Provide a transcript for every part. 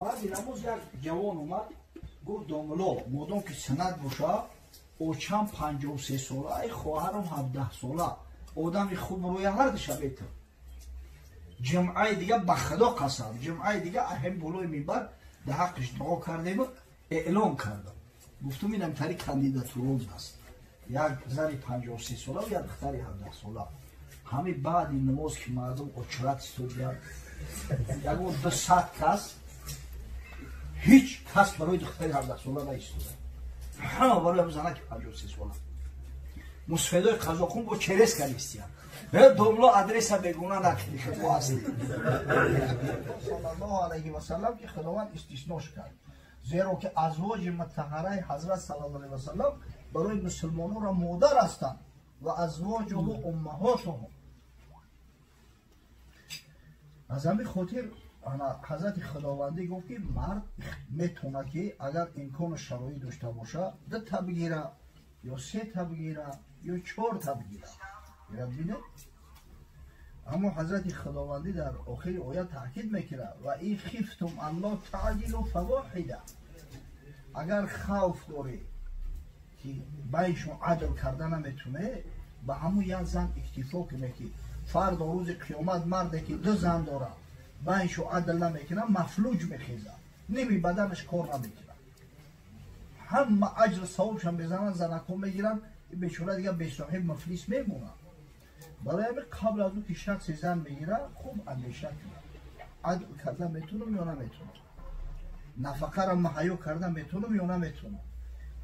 بعضی نموز یک جوان اومد گفت داملا مادام که سند باشه اوچم 53 ساله ای خواهرم 17 ساله آدمی خوب روی هر شبیه جمعه دیگه به خدا قسم جمعه دیگه اهم بالای منبر در حقش دعا کردیم اعلام کردم گفتم اینم تری کاندیداتور است یک زن 53 ساله و یک دختر 17 ساله همین بعد این نماز که مردم اچرت استودیان یکون 200 کس هیچ کس برای دختر 17 ساله نیستوده همه برای هم زنه که 53 ساله مصفیدای قضاخون با چرس کنیستیم دوملا ادرس بگونه نکردی که با اصلی صلی الله علیه و سلم که خداوند استثناش کرد زیرا که ازواج مطهره حضرت صلی الله علیه و سلم برای مسلمانان را مادر هستند و ازواج و امهاتهم از همین خاطر حضرت خداوندی گفت که مرد میتونه که اگر امکان شرایط داشته باشه 2 تا بگیره یا 3 تا بگیره یا 4 تا بگیره ببینید اما حضرت خداوندی در آخر آیه تاکید میکنه و این خفتم الله تعجلوا فواحده اگر خوف داری که بینشون عدل کردن نمیتونه به همون یک زن اکتفا کنه که فردا روز قیامت مردی که 2 زن داره بینشو عدل نمیکنه مفلوج میخیزه نمی بدنش کار نمیکنه همه اجر ثوابشون میزنن زنکون میگیرن بیچاره دیگه بی‌صاحب مفلس میمونه برای همین قبل از اون که شخص زن میگیره خوب اندیشه کنه عدل کردن میتونم یا نمیتونم نفقه را مهیا کردن میتونم یا نمیتونم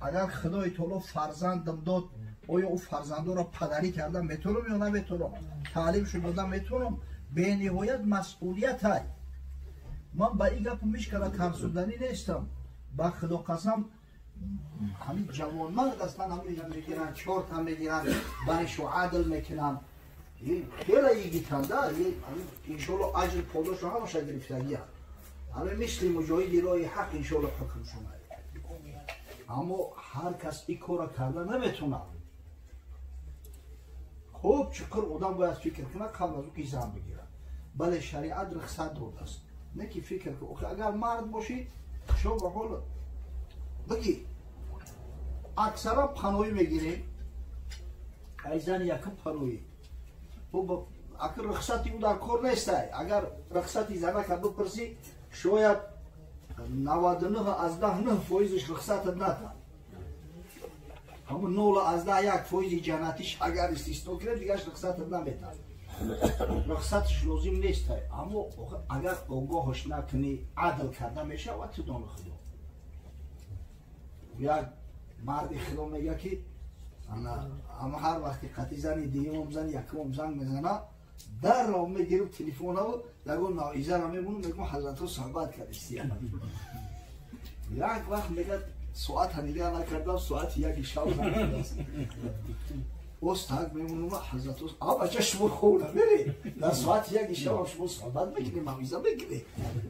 اگر خدای تعالی فرزندم داد آیا او فرزنده را پدری کردن میتونم یا نمیتونم تعلیمشو دادن میتونم به نهایت مسئولیت های من با این گپ میشکنم کمسودنی نیستم با خدا قسم همین جوان مرد هستن همین میگیرن 4 تا میگیرن بینشو عدل میکنن خیلی یگیتنده انشالله اجر پاداش همه باشه گرفتگی همه مثل مجاهدی رای حق انشالله حکم شما اما هر کس این کار کرده نمیتونه خوب چقدر آدم باید فکر کنه قبل از او که زن بگیره بله شریعت رخصت داده است نه که فکر کنه اگر مرد باشی شما به حال بگی اکثرا پناهی میگیریم ای زن یکم پناهی اگر رخصتی او در کار نیسته اگر رخصتی زنه که بپرسی شاید 99 از 10 فایزش رخصت نده همون 0 از 10 یک فایز جنتیش اگر استثنا کنه دیگه رخصت نمیده رخصتش لازم نیست اما اگر آگاهش نکنی عدل کرده میشه و تو دان خدا یک مرد خدا میگه که اما هر وقتی قطعی زنی دیگه زن یکم زنگ میزنه در را میگیرم تلفن رو لگو نایزه را میبونم میگم حضرت رو صحبت کردستی یک وقت میگه ساعت نگاه نکردم ساعت 1 شب نکرده است استاد میمونم حضرت رو بچه شما خوره بری در ساعت 1 شب شما صحبت میکنیم نایزه میگیری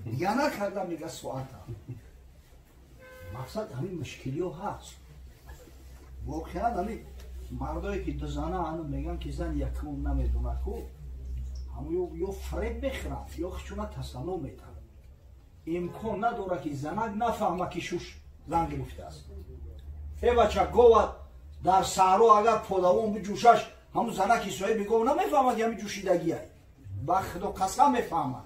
دیگه نکردم میگه ساعت مقصد همین مشکلی ها هست واقعا همین مردایی که 2 زنه هنو میگن که زن یکم نمیدونه خوب همون یا فریب بخورن یا خشونه تسلیم میتن امکان نداره که زنک نفهمه که شوش زن گرفته است ای بچه گوت در صحرا اگر پادوان بجوشش همون زنک صاحب گو نمیفهمه که همین جوشیدگی های با خدا قسم میفهمه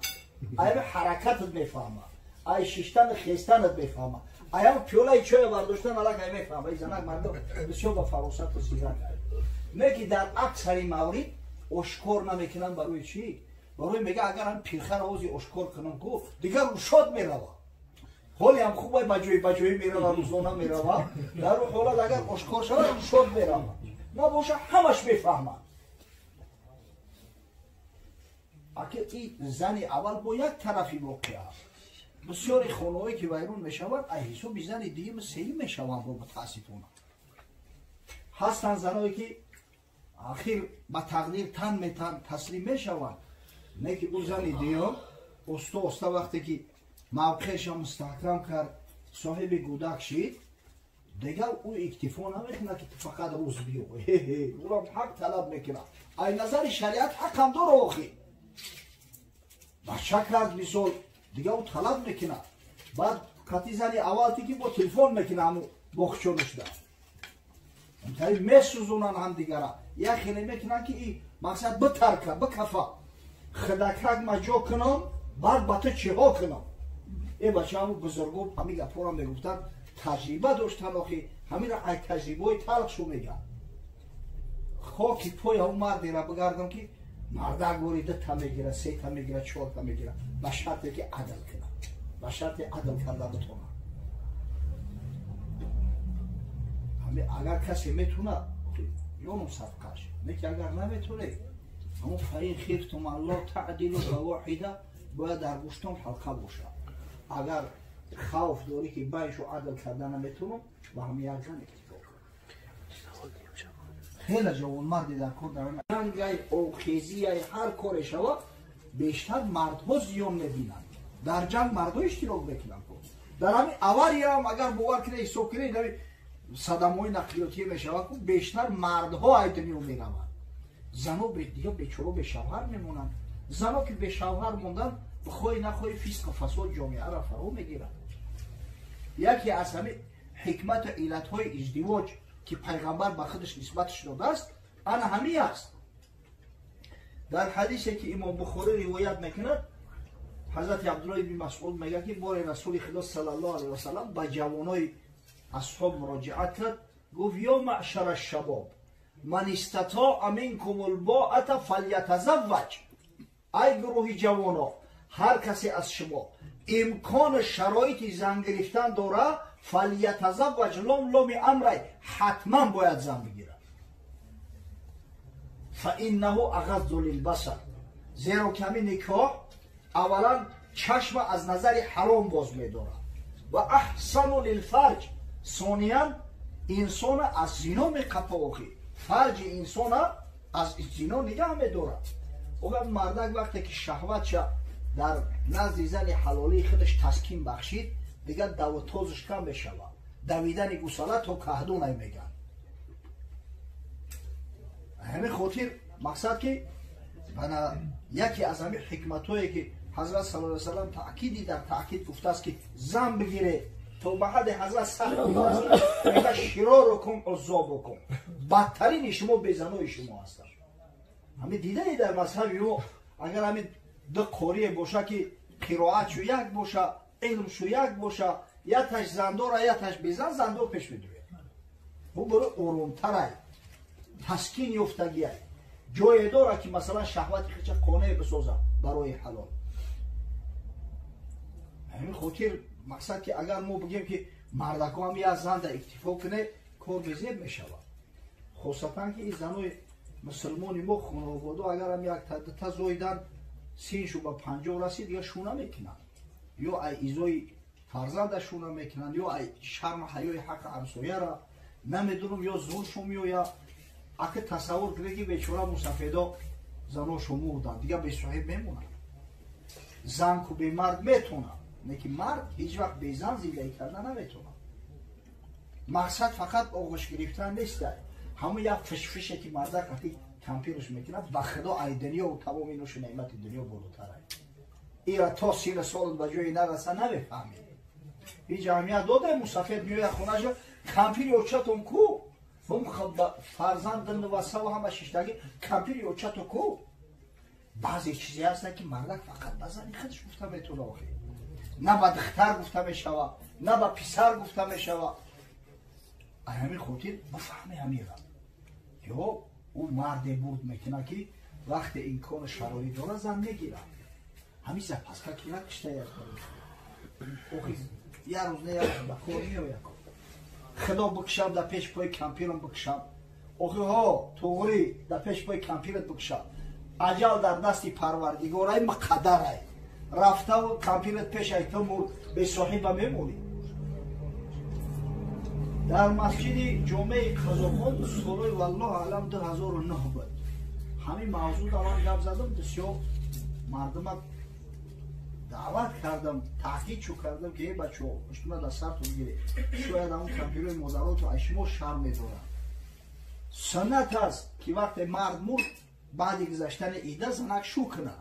ای حرکتت میفهمه ای ششتن خیستنت میفهمه ایا پیوله چای برداشتن الان میفهمه ای زنک مردم بسیار با فراست و سیرت نه که در اکثر موارد اشکار نمیکنن برای چی برای میگه اگر هم پیرخر آوازی اشکار کنن کو دیگر روشاد میروه حالی هم خوبه بجوی میروه روزانه میروه در اون حالت اگر اشکار شده روشاد میروه نباشه همش میفهمن اگر این زن اول با یک طرفی واقعه بسیاری خانه‌هایی که ویرون میشوند ایسو بی زن دیگه مثلی میشوند با متاسفانه هستن زنهایی که آخر با تقدیر تسلیم میشوند نه که اون زن دیگه استا وقتی که موقعش مستحکم کرد صاحب گودک شد دیگه او اکتفا نمیکنه که فقط روز بیو او را حق طلب میکنه ای نظر شریعت حق هم داره آخی بچه کرد مثال دیگه او طلب میکنه بعد کتی زنی اول تی که با تلفن میکنه همو بخشونش ده اینطوری میسوزونن هم دیگره یا خیلی میکنن که این مقصد بترکه بکفه خداکرک ما جو کنم بعد با تو چی ها کنم این بچه همو بزرگو همی گپورم میگفتن تجربه داشتن آخی همین را ای تجربه های تلق شو میگن خاکی پای همون مردی را بگردم که مرده گوری 2 تا میگیره 3 تا میگیره 4 تا میگیره به شرطی که عدل کنه به شرط عدل کرده بتونه اگر کسی میتونه یونو صدقش میگه اگر نمیتونه همون فاین خیفتم الله تعدیل و واحده باید در گوشتون حلقه باشه اگر خوف داری که بینشو عدل کردن نمیتونم با هم یک زن اکتفا خیلی جوان مردی در کار دارن جنگ او خیزی هر کار شود بیشتر مردها زیان میبینن در جنگ مردها اشتراک میکنن در همین اواری هم اگر باور کنه حساب کنه در صدمهای نقلیاتی میشود بیشتر مردها ایدنیو میروند زنها دیگه بیچاره به شوهر میمونن زنها که به شوهر موندن بخوای نخوای فیسق و فساد جامعه را فرو میگیرن یکی از همه حکمت و علتهای ازدواج که پیغمبر به خودش نسبتش داده است آن همین است در حدیثی که امام بخاری روایت میکند حضرت عبدالله بن مسعود میگه که بار رسول خدا صلی الله علیه و سلم با جوانای اصحاب مراجعت کرد گفت یا معشر الشباب من استطاع منکم الباءة فلیتزوج ای گروه جوانا هر کسی از شما امکان شرایط زن گرفتن داره فلیتزوج لام امر حتما باید زن بگیره فانه اغض للبصر زیرا کمی نکاح اولا چشم از نظر حرام باز میداره و احسن للفرج ثانیا انسان از زنا میقپه فرج انسان از زنا نگه میداره اگر مردک وقتی که شهوت در نزد زن حلالی خودش تسکین بخشید دیگه دوتازش کم بشود دویدن گوساله تا کهدو نمیگن همین خاطر مقصد که یکی از همین حکمت هایی که حضرت صلی الله علیه و سلم تأکیدی در تأکید گفته است که زن بگیره تا به حد حضرت سخت میگه شرارکم عذابکم بدترین شما بزنای شما هستن همین دیده در مذهب ما اگر همین 2 قاری باشه که قرائت شو یک باشه علم شو یک باشه یا تاش زندار یا تاش بزن زندار پیش میدوه او برای آرامتره تسکین یافتگیه جای داره که مثلا شهوت خیچه قانع بسازه برای حلال همین خاطر مقصد که اگر ما بگیم که مردکا هم یه از زن در اکتفا کنه کار بزید میشود خاصتا که این زنای مسلمانی ما خانواده اگر هم یک تا زایدن سینشو به 50 رسید یا شونه میکنن یا ای ایزای فرزند شونه میکنن یا ای شرم حیای حق همسایه را نمیدونم یا زورشون یا اگه تصور کنه که بیچاره مسافدا زناشو مردن دیگه به صاحب میمونن زن کو به مرد میتونه نه که مرد هیچ وقت به زن زیبایی کردن نمیتونه مقصد فقط آغوش گرفتن نیست همون یک فشفشه که مرد وقتی کمپیرش میکنه به خدا ای دنیا و تمام اینوش نعمت دنیا بالاتره ایرا تا 30 سال به جای نرسه نمیفهمید این جمعیت داده مسافر میوه خونه جو کمپیر یوچتون کو هم فرزند دند و سوا هم ششتگی کمپیر یوچتون کو بعضی چیزی هستن که مردک فقط بزنی خودش گفته میتونه آخی نه به دختر گفته میشوه نه به پسر گفته میشوه همین خاطر بفهمه همین را یا او مرد برد میکنه که وقت امکان شرایط داره زن میگیره همین زن پس که کلا کشته یک کاری یه روز نه یک به کار میو یک خدا بکشم در پیش پای کمپیرم بکشم آخه ها توغری در پیش پای کمپیرت بکشم عجل در دستی پروردگار ای مقدر ای رفته و کمپیرت پیش ای تو مرد به صاحب میمونی در مسجد جمعه قزاقان سالای والله علم 2009 بود همین موضوع دارم گپ زدم بسیار مردم دعوت کردم تحقیق چو کردم که بچه ها اشتما در سر تو بگیره شاید همون کمپیروی مزارات و اشما شرم میدارن سنت است که وقت مرد مرد بعد گذشتن ایده زنک شو کنه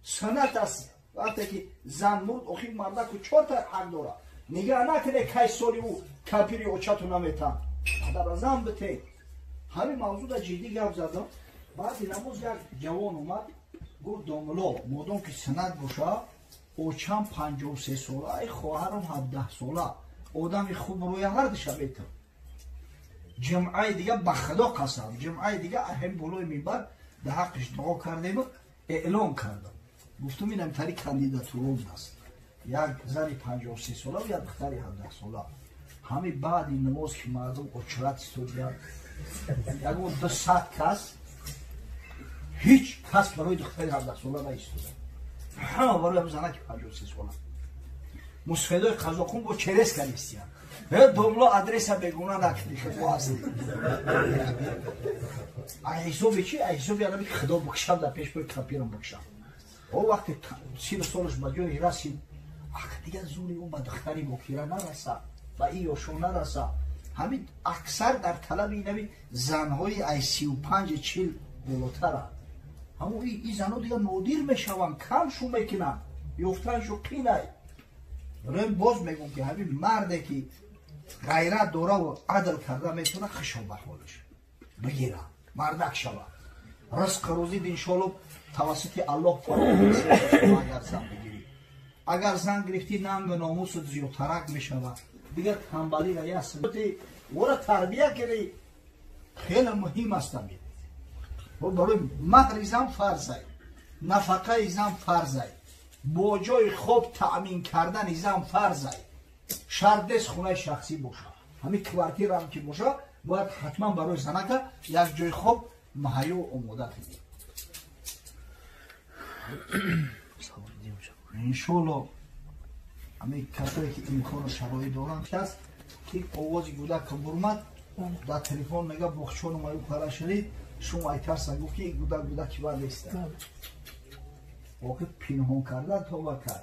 سنت است وقتی که زن مرد آخی مردک 4 تا حق داره نگاه نکنه که سالی او کپیری اوچتو نمیتن در زن بته همین موضوع در جدی گفت زدم بعد نموز یک جوان اومد گفت داملا مادام که سند باشه اوچم 53 ساله ای خواهرم 17 ساله آدم خوب روی هر دشه بیتر جمعه دیگه بخدا قسم جمعه دیگه اهم بلوی میبر در حقش دعا کردیم و اعلام کردم گفتم اینم تاری کاندیداتورون است یک زنی 53 ساله و یک دختری 17 ساله همین بعد این نماز که مردم اچرت استودیان یکون 200 کس هیچ کس برای دختری 17 ساله نایستوده همه برای هم زنه که 53 ساله مسفیدای قضاخون با چرس کنیستیان دوملا آدرس بگونه نکنی خدا هستی حسابی چی؟ حسابی آنمی که خدا بکشم در پیش باید کپیرم بکشم او وقتی 30 سالش بجایی رسید دیگه زوری اون با دختری بکیره نرسه و ایوشو نرسه همین اکثر در طلب اینمی زنهای ای 35-40 بالاتره همون این زنها دیگه نادیر میشون کم شو میکنن یفتنشو قینه رم باز میگم که همین مرده که غیرت دوره و عدل کرده میتونه خشو به حالش بگیره مردک شوه رزق روزی انشالله توسط الله فراموش اگر زن بگیری اگر زن گرفتی ننگ و ناموس زیوترک میشوه دیگر تنبلی را یست ورا تربیه کنی خیلی مهم است و برای مهر زن فرض است نفقه زن فرض است با جای خوب تأمین کردن زن فرض است شرط خونه شخصی باشه همین کوارتیر هم که باشه باید حتما برای زنک یک جای خوب مهیا و آماده کنی انشالله همین کسایی که امکان و شرایط دارن کس که آوازی گودک که برمد در تلفن میگه بخشان مایو کاره شدید شما ای ترسن گفت که گودک که باید نیست واقع پینهان کردن تا وکر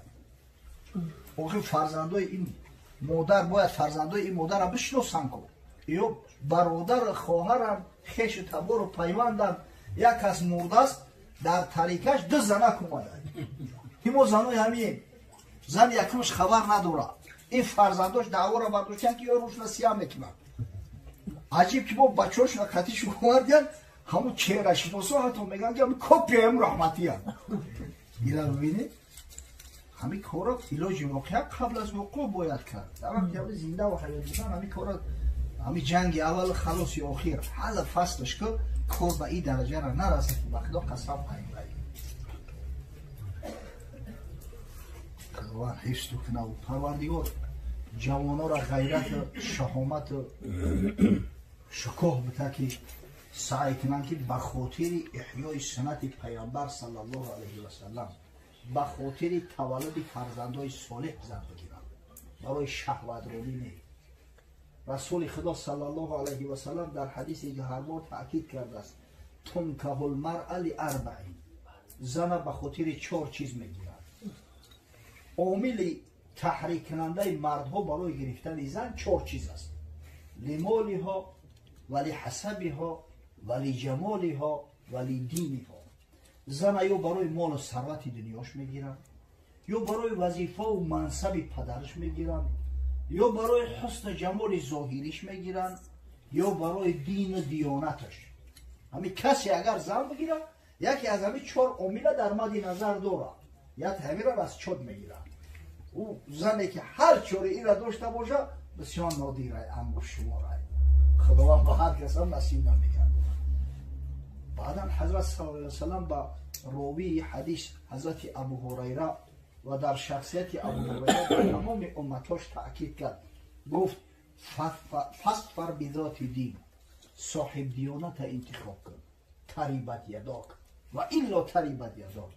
واقع فرزندای این مادر باید فرزندای این مادر را بشناسن کن یا برادر خواهرم خیش تبار و پیوندم یک از مرده است در طریقش 2 زنک اومده همو زنای همین زن یکمش خبر نداره این فرزنداش دعوا را برداشتن که یا روش نصیحه میکنن عجیب که با بچه‌اش نکتیش اومدن همون چهره شناسا حتی میگن که همین کپی هم رحمتی هم اینا ببینید همین کارا علاج واقعا قبل از وقوع باید کرد اما که زنده و حیات بودن همین کارا همین جنگ اول خلاص یا آخر حالا فصلش که کار به این درجه را نرسه که به خدا قسم خواهیم خداوند حفظ کنه و پروردگار جوانان را غیرت شهامت شکوه بده که سعی کنن که به خاطر احیای سنت پیامبر صلی الله علیه و سلم به خاطر تولد فرزندای صالح زن بگیرن برای شهوت رانی نه رسول خدا صلی الله علیه و سلم در حدیثی که هر بار تاکید کرده است تنکح المرأة لأربع زن به خاطر 4 چیز میگیرن عامل تحریک کننده مردها برای گرفتن زن 4 چیز است لمالها ولی حسبها ولی جمالها ولی دینها زن یا برای مال و ثروت دنیاش میگیرن یا برای وظیفه و منصب پدرش میگیرن یا برای حسن جمال ظاهریش میگیرن یا برای دین و دیانتش همین کسی اگر زن بگیره یکی از همین 4 عامل در مد نظر داره یا همین را از چود میگیرن او زنی که هر 4 این را داشته باشه بسیار نادیره اما شما رای خداوند با هر کس هم نصیب نمیکنه بعدا حضرت صلی الله علیه و سلم با راوی حدیث حضرت ابو هریره و در شخصیت ابو هریره در تمام امتاش تأکید کرد گفت فاصبر بذات دین صاحب دیانت انتخاب کن تریبت یداک و الا تریبت یداک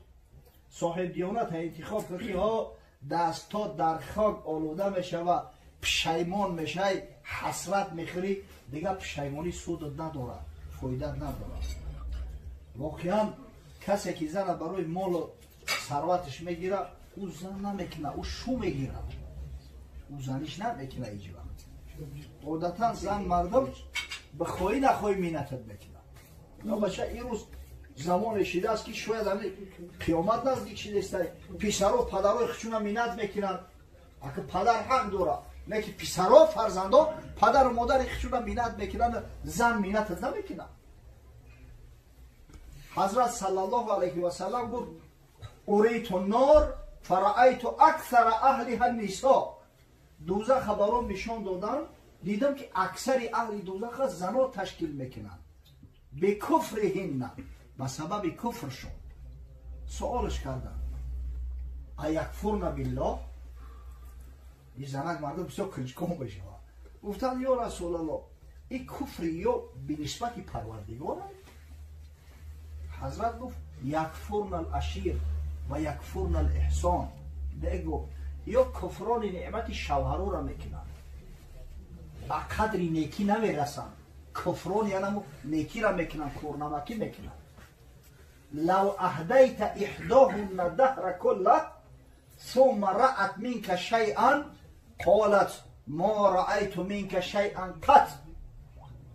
صاحب دیانت انتخاب کن که ها دستا در خاک آلوده میشه و پشیمان میشه حسرت میخوری دیگه پشیمانی سود نداره فایده نداره واقعا کسی که زن برای مال و ثروتش میگیره او زن نمیکنه او شو میگیره او زنیش نمیکنه ایجا عادتا زن مردم به خواهی نخواهی مینتت میکنه یا بچه این روز زمان شده است که شاید همین قیامت نزدیک شده است. پسرها پدرهای خودشون منت میکنن. اگه پدر حق داره نه که پسرها فرزندا پدر و مادر خودشون منت میکنن، زن منت نمیکنن. حضرت صلی الله علیه و سلم گفت اوریت النار فرأیت اکثر اهلها النساء. دوزخ برام نشان دادن، دیدم که اکثر اهل دوزخ زنا تشکیل میکنن. به کفرهن، به سبب کفرشون. سوالش کردن ایکفرن بالله؟ این زنک مردم بسیار کنجکاو بشه. گفتن یا رسول الله این کفر یا به نسبت پروردگار؟ حضرت گفت یکفرن العشیر و یکفرن الاحسان. بگو یا کفران نعمت شوهرو را میکنن، با قدری نیکی نمیرسن. کفران یعنی نیکی را میکنن، کورنمکی میکنن. لو اهدیت احداهن دهر کله ثم رأت منك شیئا قالت ما رأیت منك شیئا قط.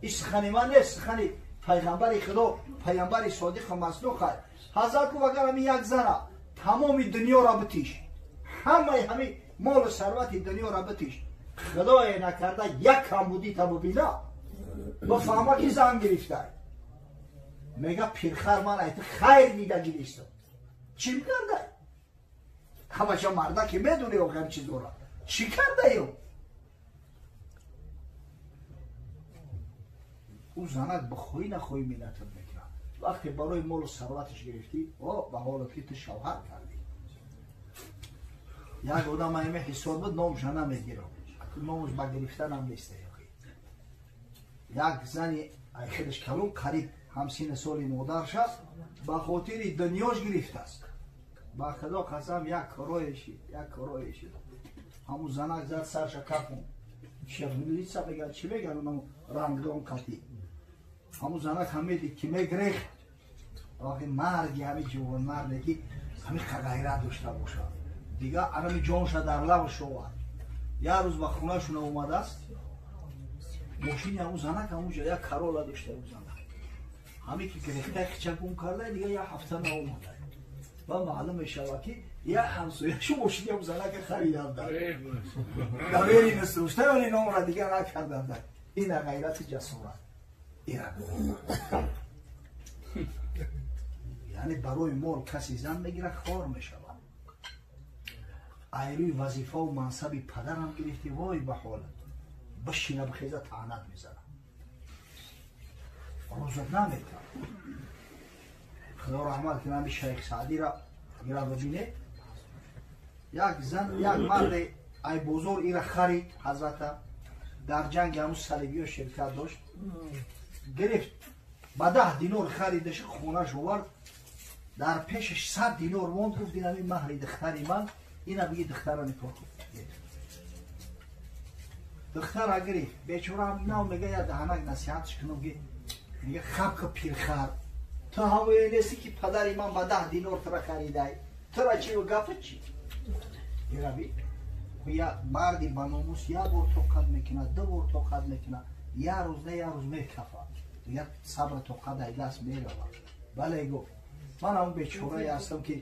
این سخنی من نیست، سخنی پیغمبر خدا، پیغمبر صادق و مصدوق است. حضرت کو اگر همین یک زن تمام دنیا را بتیش، همه مال و ثروت دنیا را بتیش، خدای نکرده یک کمبودی تا ببینه بفهمه که زن گرفته. میگه پیرخر من ایت خیر میده گرفته. چی میکرده؟ همه مرده که میدونه او هم چیز داره. چی کرده ایو؟ او زنک بخوی نخوی منت میکنه. وقتی برای مال و ثروتش گرفتی به حالت که تو شوهر کردی. یک آدم همه حساب بود نامش نمیگیره، نامش با گرفتن هم نیسته. یک زنی خودش کلون قریب همسین سالی مادر شد، به خاطر دنیاش گرفته است. با خدا قسم یک کارایشی همون زنک زد سرش کپون شغلیسا بگه چی بگن اونم رنگدان کتی. همون زنک همه دید که میگریخت آخی مردی همه جوان مرده که همه غیرت داشته باشه دیگه. همه جانش در لب شود. یه روز به خونه شونه اومده است، ماشین همون زنک همونجا یک کارولا داشته اون زنک، همه که گریخته خچکون کرده دیگه یه هفته ناومده و معلوم میشه که یه همسایه‌شو ماشین همون زنک خریدن داره دویری نسروشته ولی نام را دیگه نکردن داره. این غیرت جسورت. یعنی برای مال کسی زن میگیره خوار میشه. ایروی وظیفه و منصب پدر هم گرفتی وای به حالت بشینه بخیزه تعنت میزنه روزت نمیکنه. خدا رحمت کنه همی شیخ سعدی را ببینه، یک زن یک مرد ای بزرگ ای را خرید حضرت در جنگ همون صلیبی ها شرکت داشت، گرفت با 10 دینار خریدش خونش آورد، در پیشش 100 دینار موند. گفت این همین مهر دختری من، اینا بگی دختر را نکاح کن. دختر را گرفت، بیچاره هم اینا میگه یا دهنک نصیحتش کنم که میگه خب پیرخر تو همه نیستی که پدری من با 10 دینار تو را خریده، تو را چی و گفت چی؟ این روی یا مردی با ناموس یک بار توقت میکنه، 2 بار توقت میکنه، یه روز نه یه روز میکفه، یا صبر توقت ای دست میره. بله گفت من هم بیچاره هستم که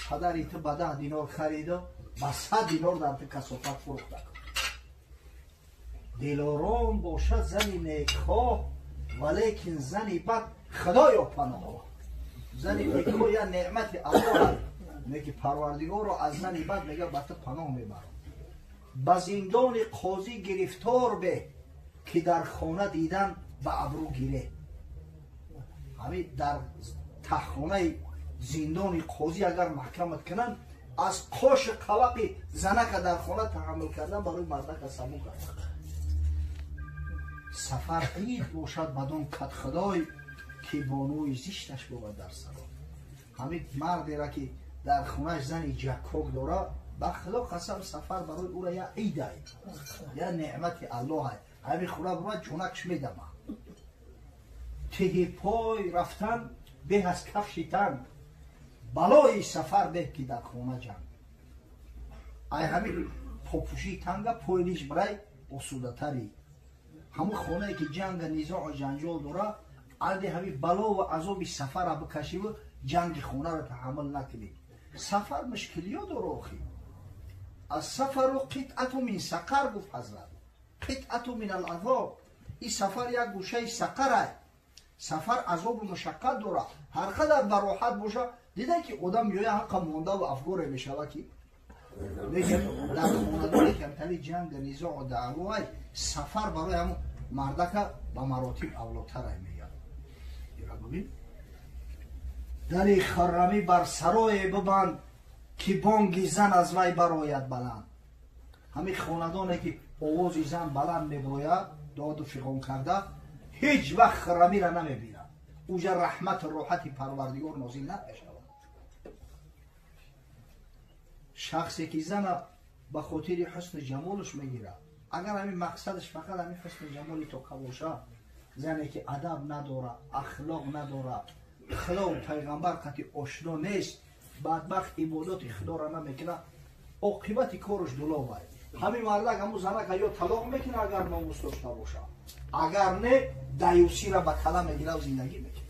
پدری تو با 10 دینار خریده با 100 دینار در تو کسافت فروخته. دلارام باشد زنی نیکخواه ولیکن زنی بد خدایا پناه. زنی نیکخواه یا نعمت الله میگه پروردگار رو از زنی بد میگه به تو پناه میبرم. به زندان قاضی گرفتار به که در خانه دیدن به ابرو گیره. همین در تخانه زندان قاضی اگر محکمت کنن از قاش قوق زنک در خانه تحمل کردن برای مردک سمو کردن. سفر عید باشد بدون کت خدای که بانوی زیشتش بود در سرا. همین مردی را که در خونهش زنی جکوک داره با خدا قسم سفر برای او را یا عیده یا نعمت الله. همین خونه برای جونکش میدم ته پای رفتن به از کفش تن بلای سفر به که در خونه جنگ. ای همین پاپوشی تنگه پایلیش برای اصوده تری. همون خونه که جنگ نیزاع و جنجال داره анди ҳами балову азоби сафара бикашиву ҷанги хонаро таҳаммул накунӣ. Сафар мушкилиё дора охӣ. As-safaru qit'atu min saqar гуфт ҳазрат. Qit'atu min al-azоб. ин сафар як гӯшаи сақар аст. сафар азобу мушаққат дорад. ҳар қадар бароҳат боша, дида ки одам ёя ҳаққа мондаву афгоре мешава ки лекин дар хонадоне камтари ҷанг низоъу даъвоай сафар барои ҳамон мардака ба маротиб авлотарай меяд. ира бубин дари харрамӣ бар сарое бибанд ки бонги зан аз вай барояд баланд. ҳамин хонадоне ки овози зан баланд мебояд доду фиғон карда ҳеҷ вақт харрамиро намебинад. уҷа раҳмату роҳати парвардигор нозил намешавад. шахсе ки зана ба хотири ҳусни ҷамолаш мегирад, агар ҳамин мақсадаш фақат ҳамин ҳусни ҷамоли тока боша, зане ки адаб надорад, ахлоқ надорад, хилофи пайғамбар қати ошно нест, бадбахт ибодати худоро намекунад, оқибати кораш дулов аст. ҳамин мардак ҳамун занака ё талоқ мекунад агар номус дошта боша, агар не даюсиро ба кала мегирад зиндагӣ мекунад.